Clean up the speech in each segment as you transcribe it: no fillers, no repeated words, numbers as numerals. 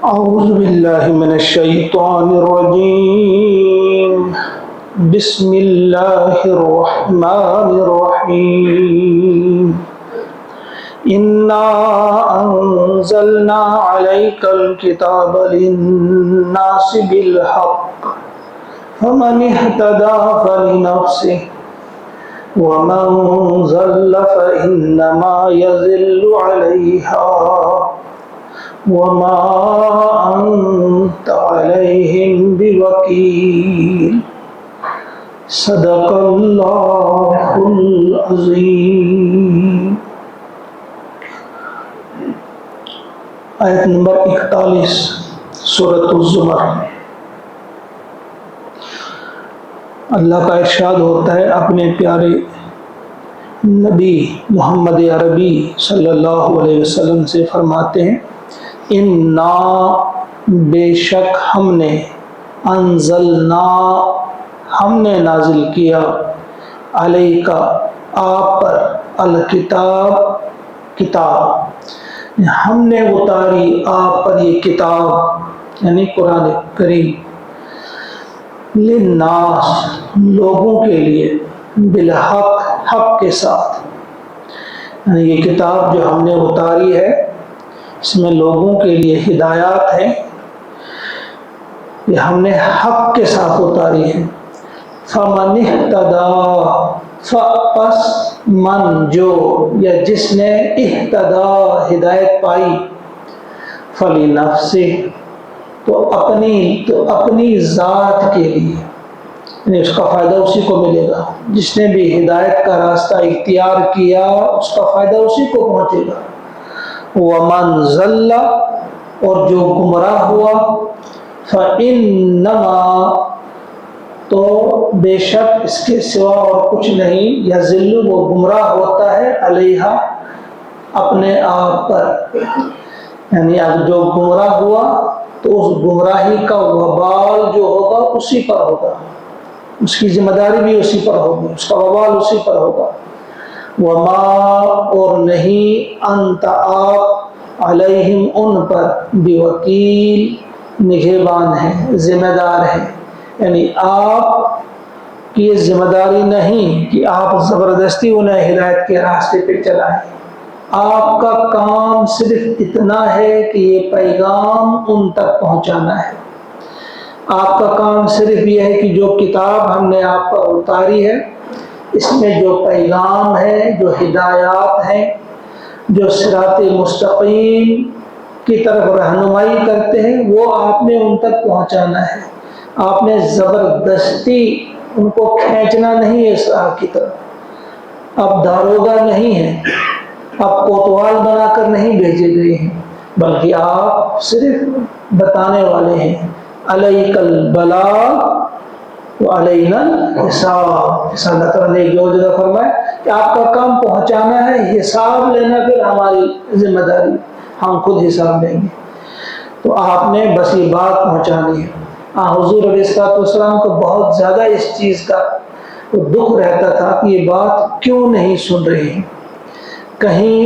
أعوذ بالله من الشيطان الرجيم. بسم الله الرحمن الرحيم. إنا أنزلنا عليك الكتاب للناس بالحق فمن اهتدى فلنفسه ومن ضل فإنما يضل عليها وما أنت عليهم بوكيل. صدق اللہ العظیم. آیت نمبر 41 سورۃ الزمر. اللہ کا ارشاد ہوتا ہے اپنے پیارے نبی محمد عربی صلی اللہ علیہ وسلم سے، فرماتے ہیں انا بے شک ہم نے، انزلنا ہم نے نازل کیا، علیک آپ پر، الکتاب کتاب ہم نے اتاری آپ پر یہ کتاب یعنی قرآن کریم، للناس لوگوں کے لیے، بالحق حق کے ساتھ. یعنی یہ کتاب جو ہم نے اتاری ہے اس میں لوگوں کے لیے ہدایات ہیں، یہ ہم نے حق کے ساتھ اتاری ہے. فمن اہتدی، پس من جو یا جس نے، اہتدی ہدایت پائی، فلنفسہ تو اپنی ذات کے لیے، یعنی اس کا فائدہ اسی کو ملے گا. جس نے بھی ہدایت کا راستہ اختیار کیا اس کا فائدہ اسی کو پہنچے گا. ومن ضل اور جو گمراہ ہوا، فإنما تو بے شک اس کے سوا اور کچھ نہیں، یضل وہ گمراہ ہوتا ہے، علیہا اپنے آپ پر. یعنی اب جو گمراہ ہوا تو اس گمراہی کا وبال جو ہوگا اسی پر ہوگا، اس کی ذمہ داری بھی اسی پر ہوگی، اس کا وبال اسی پر ہوگا. وما اور نہیں، انت آپ، علیہم ان پر، بوکیل نگہبان ہے، ذمہ دار ہے. یعنی آپ کی یہ ذمہ داری نہیں کہ آپ زبردستی انہیں ہدایت کے راستے پہ چلائیں. آپ کا کام صرف اتنا ہے کہ یہ پیغام ان تک پہنچانا ہے. آپ کا کام صرف یہ ہے کہ جو کتاب ہم نے آپ پر اتاری ہے اس میں جو پیغام ہے، جو ہدایات ہیں، جو صراط مستقیم کی طرف رہنمائی کرتے ہیں، وہ آپ نے ان تک پہنچانا ہے. آپ نے زبردستی ان کو کھینچنا نہیں ہے اس راہ کی طرف. آپ داروغہ نہیں ہیں، آپ کوتوال بنا کر نہیں بھیجے گئے ہیں، بلکہ آپ صرف بتانے والے ہیں. علیک البلاغ وعلینا الحساب. اس اللہ تعالیٰ نے ایک جگہ فرمایا کہ آپ کا کام پہنچانا ہے، حساب لینا پھر ہماری ذمہ داری، ہم خود حساب لیں گے. تو آپ نے بس یہ بات پہنچانی ہے. حضور علیہ السلام کو بہت زیادہ اس چیز کا دکھ رہتا تھا کہ یہ بات کیوں نہیں سن رہے ہیں، کہیں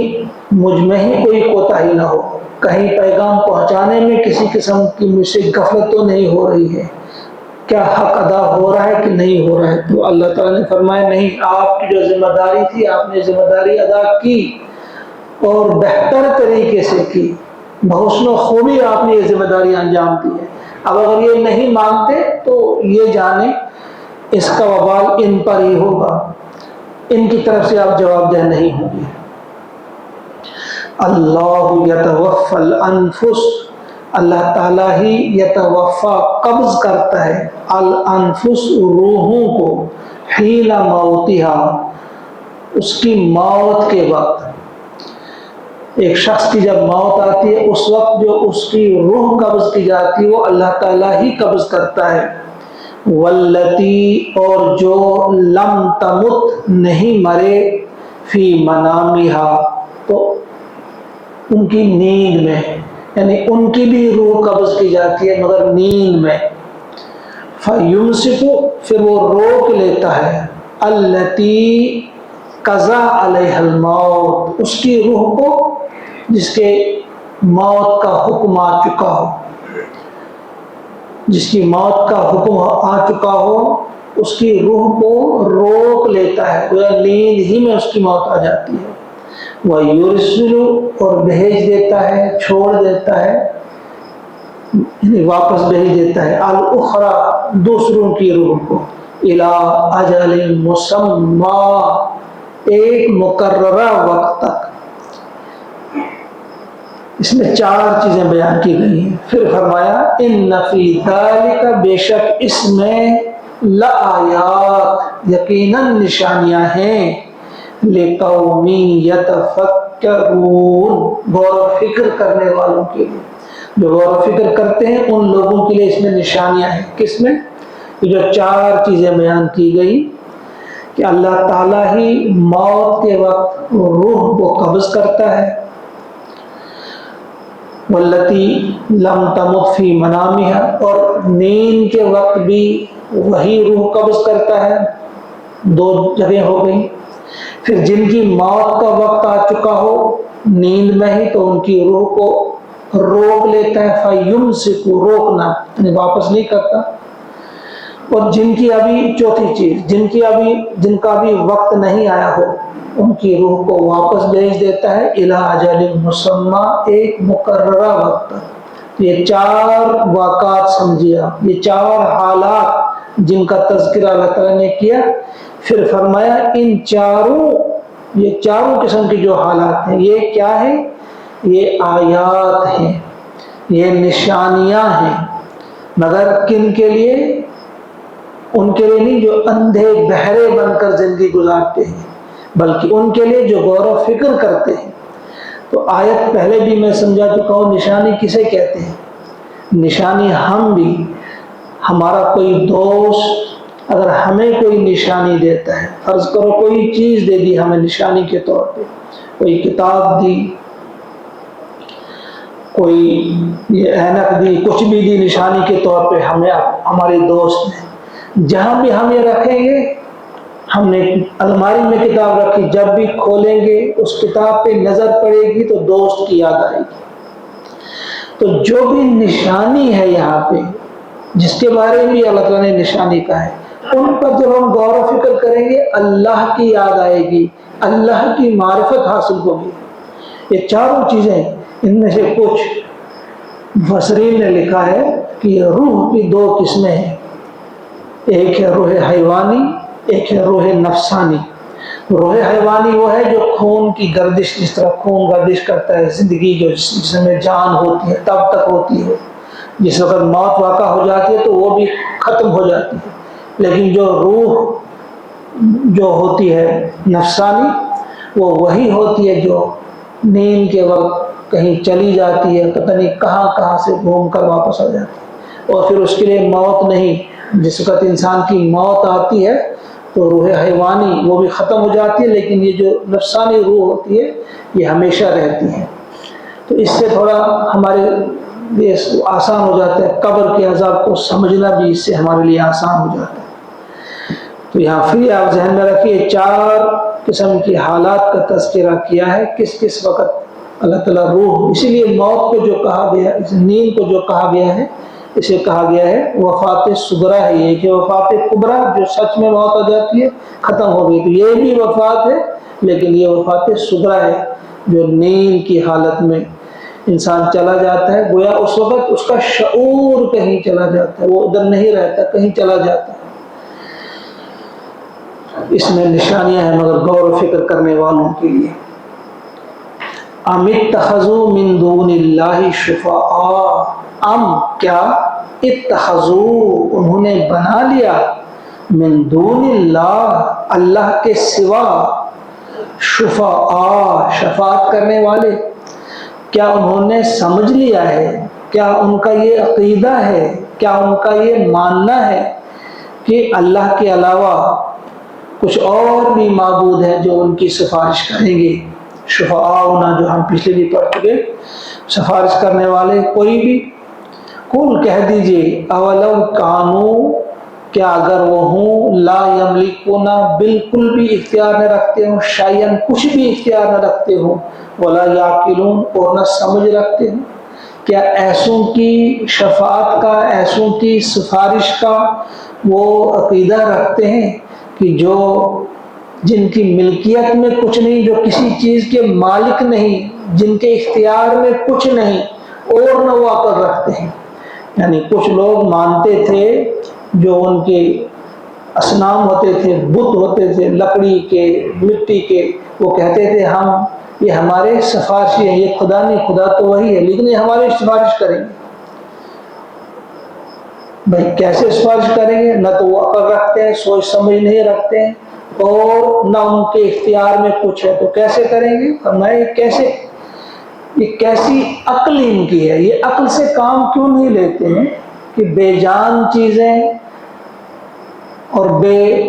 مجھ میں ہی کوئی کوتاہی نہ ہو، کہیں پیغام پہنچانے میں کسی قسم کی مجھ سے غفلت تو نہیں ہو رہی ہے، کیا حق ادا ہو رہا ہے کہ نہیں ہو رہا ہے. تو اللہ تعالیٰ نے فرمایا نہیں، آپ کی جو ذمہ داری تھی آپ نے ذمہ داری ادا کی اور بہتر طریقے سے کی، بحسن و خوبی آپ نے یہ ذمہ داری انجام دی ہے. اب اگر یہ نہیں مانتے تو یہ جانیں اس کا وبال ان پر ہی ہوگا، ان کی طرف سے آپ جواب دہ نہیں ہوں گے. اللہ یتوفی الانفس، اللہ تعالیٰ ہی یتوفا قبض کرتا ہے، الانفس روحوں کو، حین موتہا اس کی موت کے وقت. ایک شخص کی جب موت آتی ہے اس وقت جو اس کی روح قبض کی جاتی ہے وہ اللہ تعالیٰ ہی قبض کرتا ہے. واللتی اور جو لم تمت نہیں مرے، فی منامہا تو ان کی نیند میں، یعنی ان کی بھی روح قبض کی جاتی ہے مگر نیند میں. فیمسک پھر وہ روک لیتا ہے، التی قضا علیہ الموت اس کی روح کو جس کے موت کا حکم آ چکا ہو، جس کی موت کا حکم آ چکا ہو اس کی روح کو روک لیتا ہے، گویا نیند ہی میں اس کی موت آ جاتی ہے۔ وہ یرسل، اور بھیج دیتا ہے، چھوڑ دیتا ہے، یعنی واپس بھیج دیتا ہے، الاخری، دوسروں کی روح کو، الی اجل مسمی، ایک مقررہ وقت تک۔ اس میں 4 چیزیں بیان کی گئی ہیں۔ پھر فرمایا ان فی ذالک، بے شک اس میں، لآیات، یقیناً نشانیاں ہیں، لقوم یتفکرون، غور و فکر کرنے والوں کے لیے، جو غور و فکر کرتے ہیں ان لوگوں کے لیے اس میں نشانیاں ہیں۔ کس میں؟ یہ جو 4 چیزیں بیان کی گئی کہ اللہ تعالیٰ ہی موت کے وقت روح کو قبض کرتا ہے، والتی لم تمت فی منامہا، اور نیند کے وقت بھی وہی روح قبض کرتا ہے، 2 جگہ ہو گئی۔ پھر جن کی موت کا وقت آ چکا ہو نیند میں ہی تو ان کی روح کو روک لیتا ہے، فیمسک، روکنا یعنی واپس نہیں کرتا۔ اور جن کی ابھی، چوتھی چیز، جن کا ابھی وقت نہیں آیا ہو ان کی روح کو واپس بھیج دیتا ہے، الی اجل مسمی، ایک مقررہ وقت تک۔ یہ 4 واقعات سمجھیے آپ، یہ 4 حالات جن کا تذکرہ اللہ تعالیٰ نے کیا۔ پھر فرمایا ان یہ چاروں قسم کی جو حالات ہیں یہ کیا ہے؟ یہ آیات ہیں، یہ نشانیاں ہیں، مگر کن کے لیے؟ ان کے لیے نہیں جو اندھے بہرے بن کر زندگی گزارتے ہیں، بلکہ ان کے لیے جو غور و فکر کرتے ہیں۔ تو آیت پہلے بھی میں سمجھا چکا ہوں، نشانی کسے کہتے ہیں؟ نشانی ہم بھی، ہمارا کوئی دوست اگر ہمیں کوئی نشانی دیتا ہے، فرض کرو کوئی چیز دے دی ہمیں نشانی کے طور پہ، کوئی کتاب دی، کوئی یہ اینک دی، کچھ بھی دی نشانی کے طور پہ ہمیں، ہمارے دوست نے، جہاں بھی ہم یہ رکھیں گے، ہم نے الماری میں کتاب رکھی، جب بھی کھولیں گے اس کتاب پہ نظر پڑے گی تو دوست کی یاد آئے گی۔ تو جو بھی نشانی ہے یہاں پہ، جس کے بارے میں اللہ تعالیٰ نے نشانی کہا ہے، ان پر جب ہم غور و فکر کریں گے اللہ کی یاد آئے گی، اللہ کی معرفت حاصل ہوگی۔ یہ چاروں چیزیں، ان میں سے کچھ مفسرین نے لکھا ہے کہ روح کی 2 قسمیں ہیں، ایک ہے روح حیوانی، ایک ہے روح نفسانی۔ روح حیوانی وہ ہے جو خون کی گردش، جس طرح خون گردش کرتا ہے، زندگی جو جس میں جان ہوتی ہے تب تک ہوتی ہے، جس وقت موت واقع ہو جاتی ہے تو وہ بھی ختم ہو جاتی ہے۔ لیکن جو روح جو ہوتی ہے نفسانی، وہ وہی ہوتی ہے جو نیند کے وقت کہیں چلی جاتی ہے، پتہ نہیں کہاں سے گھوم کر واپس آ جاتی ہے، اور پھر اس کے لیے موت نہیں۔ جس وقت انسان کی موت آتی ہے تو روح حیوانی وہ بھی ختم ہو جاتی ہے، لیکن یہ جو نفسانی روح ہوتی ہے یہ ہمیشہ رہتی ہے۔ تو اس سے تھوڑا ہمارے لیے آسان ہو جاتا ہے، قبر کے عذاب کو سمجھنا بھی اس سے ہمارے لیے آسان ہو جاتا ہے۔ تو یہاں پھر آپ ذہن میں رکھیے 4 قسم کی حالات کا تذکرہ کیا ہے، کس وقت اللہ تعالیٰ روح، اسی لیے موت کو جو کہا گیا، نیند کو جو کہا گیا ہے، اسے کہا گیا ہے وفات صغریٰ ہے، یہ کہ وفات کبریٰ جو سچ میں موت آ جاتی ہے ختم ہو گئی، تو یہ بھی وفات ہے، لیکن یہ وفات صغریٰ ہے جو نیند کی حالت میں انسان چلا جاتا ہے، گویا اس وقت اس کا شعور کہیں چلا جاتا ہے، وہ ادھر نہیں رہتا، کہیں چلا جاتا ہے۔ اس میں نشانیاں ہیں مگر غور و فکر کرنے والوں کے لیے۔ ام اتخذوا من دون اللہ شفعاء، ام کیا، اتخذوا انہوں نے بنا لیا، من دون اللہ اللہ کے سوا، شفعاء شفاعت کرنے والے، کیا انہوں نے سمجھ لیا ہے، کیا ان کا یہ عقیدہ ہے، کیا ان کا یہ ماننا ہے کہ اللہ کے علاوہ کچھ اور بھی معبود ہیں جو ان کی سفارش کریں گے؟ شفعاؤنا جو ہم پچھلے بھی پڑھ چکے، سفارش کرنے والے کوئی بھی۔ قل کہہ دیجئے، اولو کانو، کیا اگر وہ ہوں لا یملکون بالکل بھی اختیار نہ رکھتے ہوں، شیئن کچھ بھی اختیار نہ رکھتے ہوں، ولا یعقلون اور نہ سمجھ رکھتے ہوں، کیا ایسوں کی شفاعت کا، ایسوں کی سفارش کا وہ عقیدہ رکھتے ہیں کہ جو جن کی ملکیت میں کچھ نہیں، جو کسی چیز کے مالک نہیں، جن کے اختیار میں کچھ نہیں، اور نہ وہ عقل رکھتے ہیں؟ یعنی کچھ لوگ مانتے تھے جو ان کے اصنام ہوتے تھے، بت ہوتے تھے لکڑی کے، مٹی کے، وہ کہتے تھے ہم یہ ہمارے سفارشی ہیں، یہ خدا نہیں، خدا تو وہی ہے لیکن یہ ہماری سفارش کریں گے۔ بھائی کیسے سفارش کریں گے؟ نہ تو وہ عقل رکھتے ہیں، سوچ سمجھ نہیں رکھتے ہیں، اور نہ ان کے اختیار میں کچھ ہے، تو کیسے کریں گے؟ فرمایا یہ کیسی عقل ان کی ہے، یہ عقل سے کام کیوں نہیں لیتے ہیں کہ بے جان چیزیں اور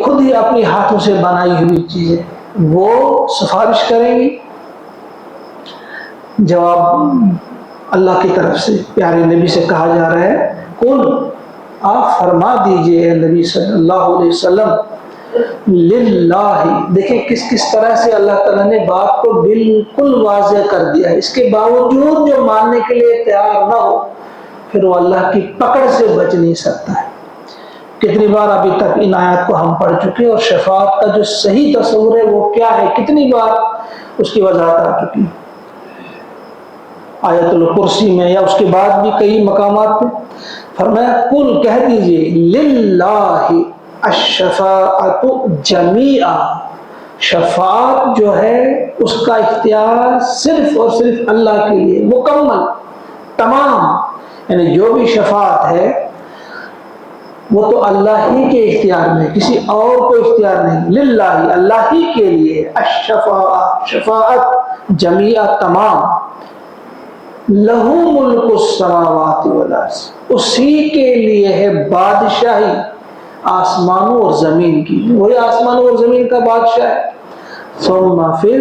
خود ہی اپنی ہاتھوں سے بنائی ہوئی چیزیں وہ سفارش کریں گی؟ جواب اللہ کی طرف سے پیارے نبی سے کہا جا رہا ہے، کل آپ فرما دیجئے اے نبی صلی اللہ علیہ وسلم، للہ، دیکھیں کس طرح سے اللہ تعالیٰ نے بات کو بالکل واضح کر دیا ہے، اس کے باوجود جو ماننے کے لیے تیار نہ ہو پھر وہ اللہ کی پکڑ سے بچ نہیں سکتا ہے۔ کتنی بار ابھی تک ان آیات کو ہم پڑھ چکے، اور شفاعت کا جو صحیح تصور ہے وہ کیا ہے، کتنی بار اس کی وضاحت آ چکی، آیت الکرسی میں یا اس کے بعد بھی کئی مقامات پہ۔ فرمایا کل کہہ دیجئے، للہ الشفاعت جمیعا، شفاعت جو ہے اس کا اختیار صرف اور صرف اللہ کے لیے، مکمل، تمام، یعنی جو بھی شفاعت ہے وہ تو اللہ ہی کے اختیار میں، کسی اور کو اختیار نہیں، للہ، اللہ ہی کے لیے، الشفاعت، شفاعت جمیعا، تمام، لہو ملک السماوات والارض، اسی کے لیے ہے بادشاہی آسمانوں اور زمین کی، وہی آسمانوں اور زمین کا بادشاہ ہے۔ ثم پھر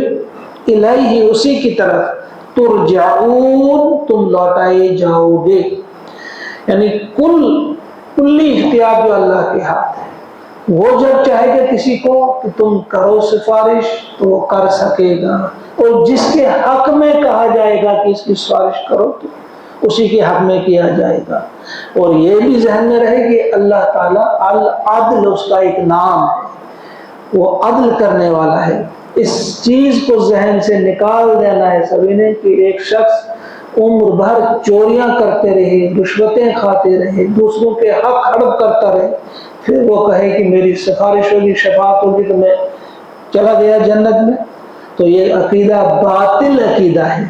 الیہ، اسی کی طرف، ترجعون، تم لوٹائے جاؤ گے، یعنی کلی اختیار جو اللہ کے ہاتھ ہے، وہ جب چاہے گا کسی کو کہ تم کرو سفارش تو وہ کر سکے گا، اور جس کے حق میں کہا جائے گا کہ اس کی سفارش کرو تو اسی کے حق میں کیا جائے گا۔ اور یہ بھی ذہن میں رہے کہ اللہ تعالیٰ العدل اس کا ایک نام ہے، وہ عدل کرنے والا ہے۔ اس چیز کو ذہن سے نکال دینا ہے سبھی نے کہ ایک شخص عمر بھر چوریاں کرتے رہے، رشوتیں کھاتے رہے، دوسروں کے حق ہڑپ کرتا رہے، پھر وہ کہے کہ میری سفارش ہوگی، شفاعت ہوگی تو میں چلا گیا جنت میں، تو یہ عقیدہ باطل عقیدہ ہے۔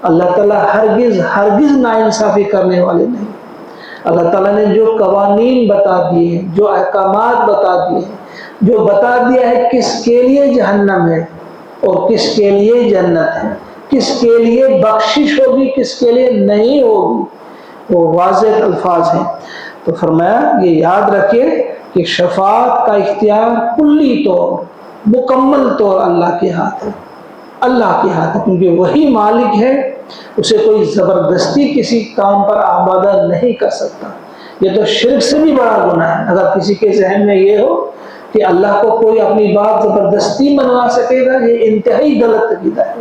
اللہ تعالیٰ ہرگز ناانصافی کرنے والے نہیں۔ اللہ تعالیٰ نے جو قوانین بتا دیے ہیں، جو احکامات بتا دیے ہیں، جو بتا دیا ہے کس کے لیے جہنم ہے اور کس کے لیے جنت ہے، کس کے لیے بخشش ہوگی، کس کے لیے نہیں ہوگی، وہ واضح الفاظ ہیں۔ تو فرمایا یہ یاد رکھیے کہ شفاعت کا اختیار کلی طور، مکمل طور اللہ کے ہاتھ ہے، اللہ کے ہاتھ ہے، کیونکہ وہی مالک ہے، اسے کوئی زبردستی کسی کام پر آمادہ نہیں کر سکتا۔ یہ تو شرک سے بھی بڑا گناہ ہے اگر کسی کے ذہن میں یہ ہو کہ اللہ کو کوئی اپنی بات زبردستی منوا سکے گا، یہ انتہائی غلط عقیدہ ہے۔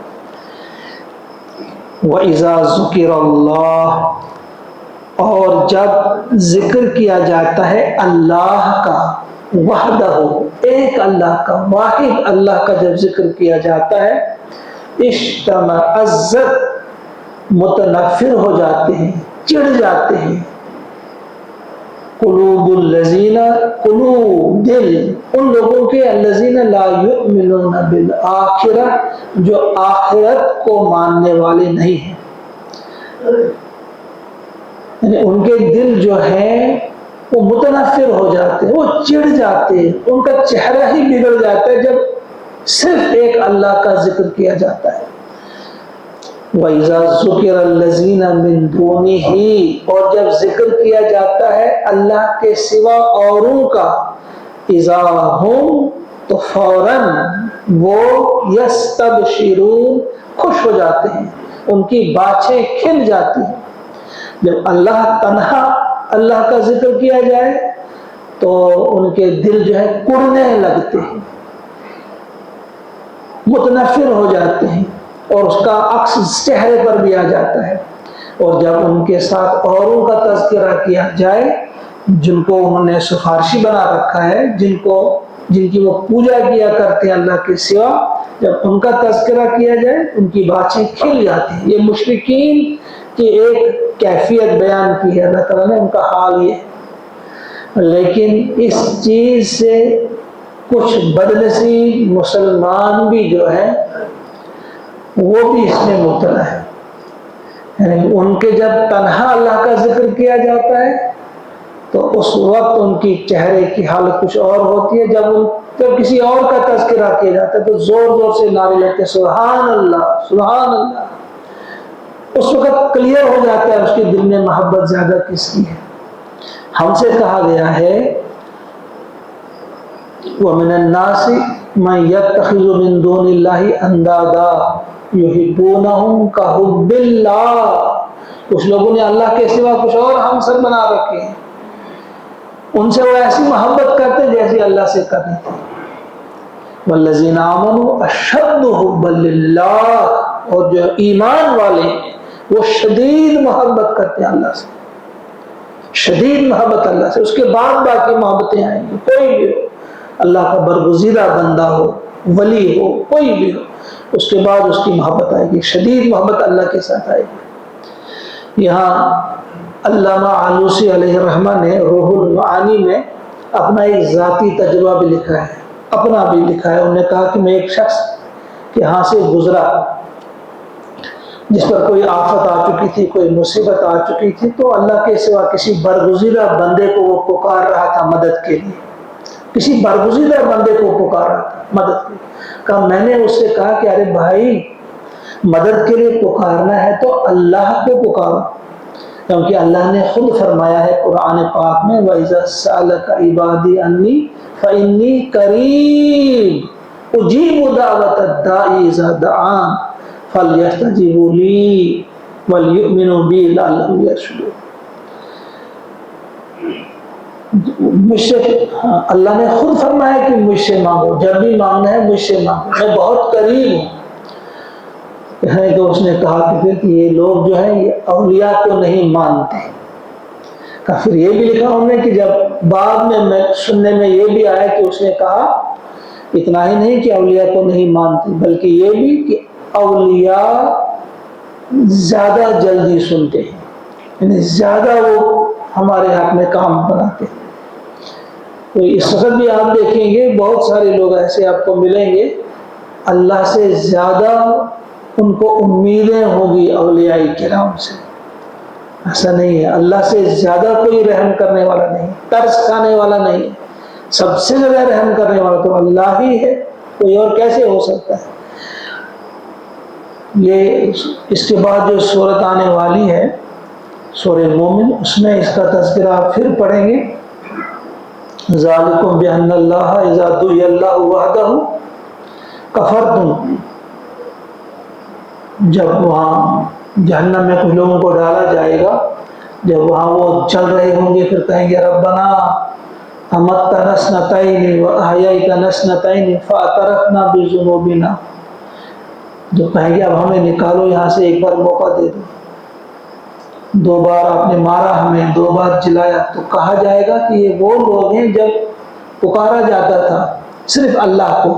وَإِذَا ذُكِرَ اللَّهُ، اور جب ذکر کیا جاتا ہے اللہ کا، وحدہ، ایک اللہ کا، واحد اللہ کا جب ذکر کیا جاتا ہے، اشتمأزت، متنفر ہو جاتے ہیں، چڑھ جاتے ہیں، قلوب الذین، قلوب، دل ان لوگوں کے، الذین لا یؤمنون بالآخرہ، جو آخرت کو ماننے والے نہیں ہیں، یعنی ان کے دل جو ہیں وہ متنفر ہو جاتے ہیں، وہ چڑھ جاتے ہیں، ان کا چہرہ ہی بگڑ جاتا ہے جب صرف ایک اللہ کا ذکر کیا جاتا ہے۔ وَإِذَا ذُكِرَ الَّذِينَ مِن دُونِهِ، اور جب ذکر کیا جاتا ہے اللہ کے سوا اوروں کا، اِذَا هُمْ، تو فوراً وہ، يَسْتَبْشِرُونَ، خوش ہو جاتے ہیں، ان کی باچھیں کھل جاتی ہیں۔ جب اللہ تنہا اللہ کا ذکر کیا جائے تو ان کے دل جو ہے کڑنے لگتے ہیں، متنفر ہو جاتے ہیں، اور اس کا عکس چہرے پر بھی آ جاتا ہے۔ اور جب ان کے ساتھ اوروں کا تذکرہ کیا جائے جن کو انہوں نے سفارشی بنا رکھا ہے، جن کی وہ پوجا کیا کرتے ہیں اللہ کے سوا، جب ان کا تذکرہ کیا جائے ان کی باتیں کھل جاتی ہیں۔ یہ مشرکین کی ایک کیفیت بیان کی ہے اللہ تعالیٰ نے، ان کا حال یہ ہے۔ لیکن اس چیز سے کچھ بدنصیب مسلمان بھی جو ہے وہ بھی اس میں مبتلا ہے، یعنی ان کے جب تنہا اللہ کا ذکر کیا جاتا ہے تو اس وقت ان کی چہرے کی حالت کچھ اور ہوتی ہے، جب کسی اور کا تذکرہ کیا جاتا ہے تو زور زور سے نعرے لگتے سبحان اللہ سبحان اللہ۔ اس وقت کلیئر ہو جاتا ہے اس کے دل میں محبت زیادہ کس کی ہے۔ ہم سے کہا گیا ہے وَمِنَ النَّاسِ مَن يَتَّخِذُ مِن دُونِ اللَّهِ أَندَادًا يُحِبُّونَهُمْ كَحُبِّ اللَّهِ، کچھ لوگوں نے اللہ کے سوا کچھ اور ہمسر بنا رکھے ہیں، ان سے وہ ایسی محبت کرتے جیسی اللہ سے کرتے تھے۔ وَالَّذِينَ آمَنُوا أَشَدُّ حُبًّا لِلَّهِ، اور جو ایمان والے ہیں وہ شدید محبت کرتے ہیں اللہ سے، شدید محبت اللہ سے۔ اس کے بعد باقی محبتیں آئیں گی، کوئی بھی ہو، اللہ کا برگزیدہ بندہ ہو، ولی ہو، کوئی بھی ہو، اس کے بعد اس کی محبت آئے گی، شدید محبت اللہ کے ساتھ آئے گی۔ یہاں علامہ آلوسی علیہ الرحمہ نے روح المعانی میں اپنا ایک ذاتی تجربہ بھی لکھا ہے، اپنا بھی لکھا ہے۔ انہوں نے کہا کہ میں ایک شخص کے یہاں سے گزرا جس پر کوئی آفت آ چکی تھی، کوئی مصیبت آ چکی تھی، تو اللہ کے سوا کسی برگزیدہ بندے کو وہ پکار رہا تھا مدد کے لیے، کسی برگزیدہ بندے کو پکار رہا تھا مدد کے لیے۔ کہا میں نے اس سے کہا کہ ارے بھائی مدد کے لیے پکارنا ہے تو اللہ کو پکارو، کیونکہ اللہ نے خود فرمایا ہے قرآن پاک میں وَإِذَا سَأَلَكَ عِبَادِي عَنِّي فَإِنِّي قَرِيبٌ أُجِيبُ دَعْوَةَ الدَّاعِ إِذَا دَعَانِ فَلْيَسْتَجِيبُوا لِي وَلْيُؤْمِنُوا بِي لَعَلَّهُمْ يَرْشُدُونَ۔ مجھ سے اللہ نے خود فرمایا کہ مجھ سے مانگو، جب بھی مانگنا ہے مجھ سے مانگو، میں بہت قریب ہوں۔ تو اس نے کہا کہ پھر کہ یہ لوگ جو ہیں یہ اولیاء کو نہیں مانتے۔ کہا پھر یہ بھی لکھا انہوں نے کہ جب بعد میں سننے میں یہ بھی آیا کہ اس نے کہا اتنا ہی نہیں کہ اولیاء کو نہیں مانتے، بلکہ یہ بھی کہ اولیاء زیادہ جلدی سنتے ہیں، یعنی زیادہ وہ ہمارے حق میں کام بناتے ہیں۔ تو اس وقت بھی آپ دیکھیں گے بہت سارے لوگ ایسے آپ کو ملیں گے اللہ سے زیادہ ان کو امیدیں ہوگی اولیاء کرام سے، ایسا نہیں ہے۔ اللہ سے زیادہ کوئی رحم کرنے والا نہیں، ترس کھانے والا نہیں، سب سے زیادہ رحم کرنے والا تو اللہ ہی ہے، کوئی اور کیسے ہو سکتا ہے۔ یہ اس کے بعد جو سورت آنے والی ہے سورہ مومن، اس میں اس کا تذکرہ آپ پھر پڑھیں گے ذالکم بأن اللہ اذا دعی اللہ وحدہ کفرتم۔ جب وہاں جہنم میں کچھ لوگوں کو ڈالا جائے گا، جب وہاں وہ چل رہے ہوں گے پھر کہیں گے ربنا امتنا اثنتین واحییتنا اثنتین فاعترفنا بذنوبنا، جو کہیں گے اب ہمیں نکالو یہاں سے، ایک بار موقع دے دو، 2 بار آپ نے مارا ہمیں، 2 بار جلایا، تو کہا جائے گا کہ یہ وہ لوگ ہیں جب پکارا جاتا تھا صرف اللہ کو،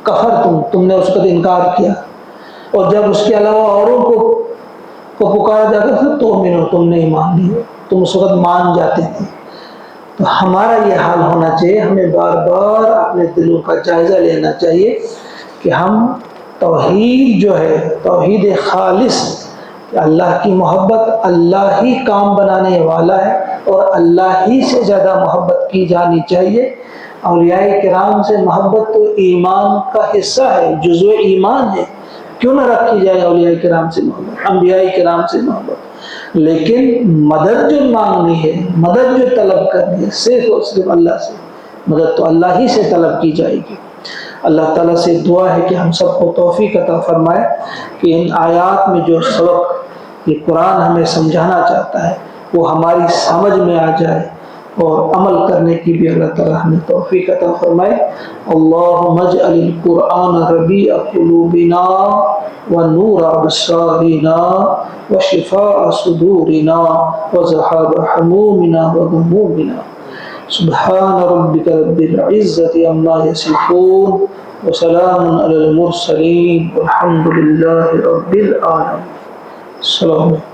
کفر تم نے اس کا انکار کیا، اور جب اس کے علاوہ اوروں کو پکارا جاتا تھا تو تم نے ایمان لیا، تم اس وقت مان جاتے تھے۔ تو ہمارا یہ حال ہونا چاہیے، ہمیں بار بار اپنے دلوں کا جائزہ لینا چاہیے کہ ہم توحید جو ہے توحید خالص، کہ اللہ کی محبت اللہ ہی کام بنانے والا ہے اور اللہ ہی سے زیادہ محبت کی جانی چاہیے۔ اولیاء کرام سے محبت تو ایمان کا حصہ ہے، جزو ایمان ہے، کیوں نہ رکھی جائے اولیاء کرام سے محبت، انبیاء کرام سے محبت، لیکن مدد جو مانگنی ہے، مدد جو طلب کرنی ہے صرف اور صرف اللہ سے، مدد تو اللہ ہی سے طلب کی جائے گی۔ اللہ تعالیٰ سے دعا ہے کہ ہم سب کو توفیق عطا فرمائے کہ ان آیات میں جو سبق یہ قرآن ہمیں سمجھانا چاہتا ہے وہ ہماری سمجھ میں آ جائے، اور عمل کرنے کی بھی اللہ تعالی ہمیں توفیق عطا فرمائے. اللہم اجعل القرآن ربیع قلوبنا ونور ابصارنا وشفاء صدورنا وذهاب همومنا وغمومنا. سبحان ربك رب العزة عما يصفون وسلام على المرسلين والحمد لله رب العالمين. السلام علیکم.